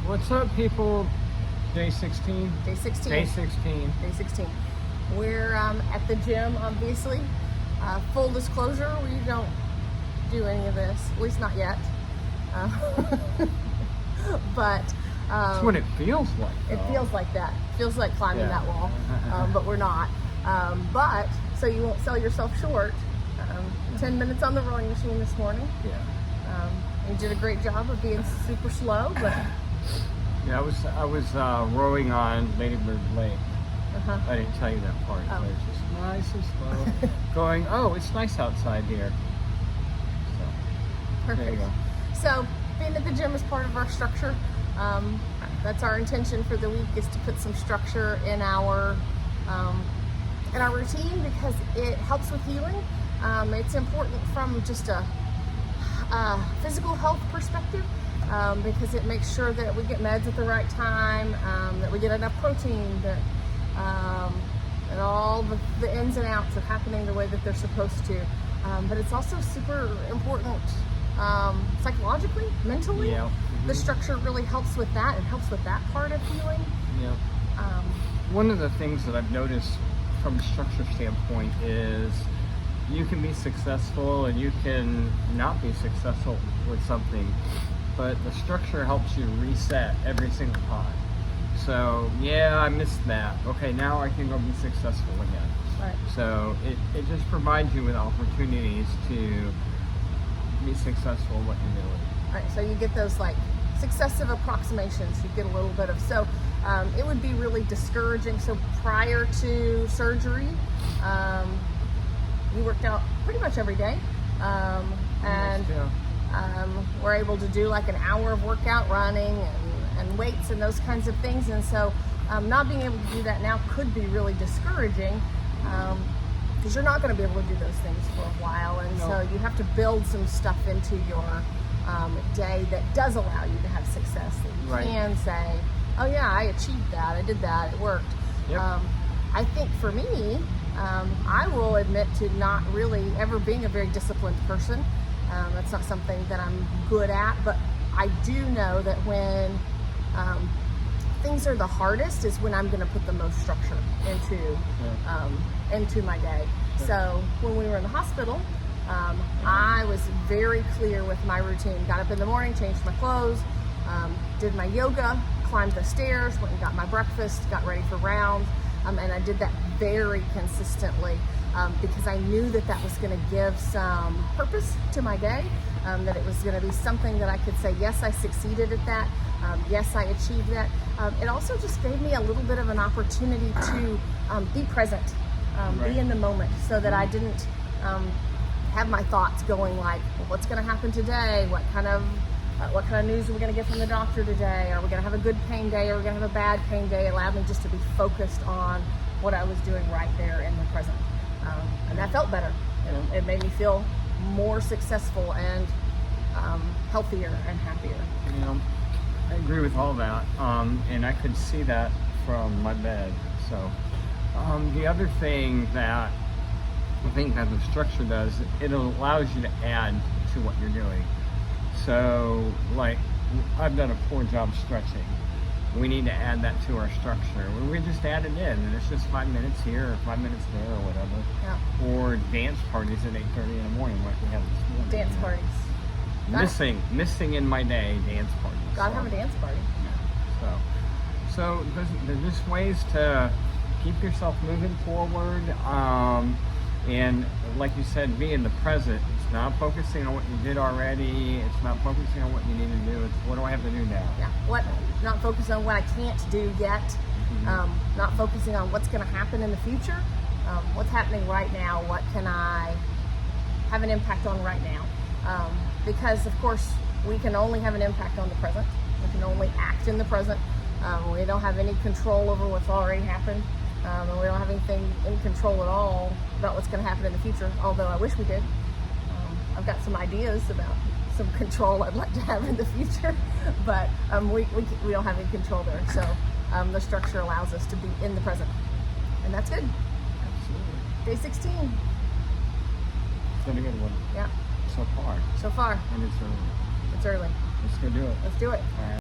What's up, people? Day 16? Day 16. Day 16. Day 16. We're at the gym, obviously. Full disclosure, we don't do any of this, at least not yet. But That's what it feels like, though. it feels like that. It feels like climbing Yeah. that wall, but we're not. But so you won't sell yourself short. 10 minutes on the rowing machine this morning. Yeah. You did a great job of being super slow, but Yeah, I was rowing on Ladybird Lake. I didn't tell you that part. Oh. It was just nice and slow. Going, oh, it's nice outside here. So, there you perfect. go. So being at the gym is part of our structure. That's our intention for the week, is to put some structure in our routine, because it helps with healing. It's important from just a physical health perspective, because it makes sure that we get meds at the right time, that we get enough protein, that and all the ins and outs are happening the way that they're supposed to. But it's also super important psychologically, mentally. Yeah. The structure really helps with that, and helps with that part of healing. Yeah. One of the things that I've noticed from a structure standpoint is you can be successful and you can not be successful with something, but the structure helps you reset every single time. So, yeah, I missed that. Okay, now I can go be successful again. Right. So it just provides you with opportunities to be successful in what you're doing. Right, so you get those like successive approximations. You get a little bit of, so it would be really discouraging. So prior to surgery, we worked out pretty much every day, and we're able to do like an hour of workout, running and weights and those kinds of things. And so not being able to do that now could be really discouraging, because you're not going to be able to do those things for a while. And so you have to build some stuff into your day that does allow you to have success, that you can say, oh yeah, I achieved that, I did that, it worked. Yep. I think for me, I will admit to not really ever being a very disciplined person. That's not something that I'm good at, but I do know that when things are the hardest is when I'm going to put the most structure into my day. So when we were in the hospital, I was very clear with my routine. Got up in the morning, changed my clothes, did my yoga, climbed the stairs, went and got my breakfast, got ready for rounds, and I did that very consistently, because I knew that that was going to give some purpose to my day, that it was going to be something that I could say, yes, I succeeded at that, yes, I achieved that. It also just gave me a little bit of an opportunity to be present, be in the moment, so that I didn't have my thoughts going like, well, what's going to happen today? What kind of news are we going to get from the doctor today? Are we going to have a good pain day? Or are we going to have a bad pain day? It allowed me just to be focused on what I was doing right there in the present. And that felt better. It made me feel more successful and healthier and happier. You know, I agree with all that, and I could see that from my bed. So the other thing that I think that the structure does, it allows you to add to what you're doing. So, like, I've done a poor job stretching. We need to add that to our structure. We just add it in, and it's just 5 minutes here or 5 minutes there or whatever. Yeah. Or dance parties at 8:30 in the morning, like we had this morning. Dance parties. Missing in my day, dance parties. Gotta have a dance party. Yeah. So there's just ways to keep yourself moving forward. And like you said, be in the present. It's not focusing on what you did already. It's not focusing on what you need to do. It's what do I have to do now? Yeah. Not focusing on what I can't do yet. Not focusing on what's going to happen in the future. What's happening right now? What can I have an impact on right now? Because of course we can only have an impact on the present. We can only act in the present. We don't have any control over what's already happened. And we don't have anything in control at all about what's going to happen in the future, although I wish we did. I've got some ideas about some control I'd like to have in the future, but we don't have any control there. So the structure allows us to be in the present, and that's good. Absolutely. Day 16. It's been a good one. Yeah. So far. So far. And it's early. It's early. Let's go do it. Let's do it. All right.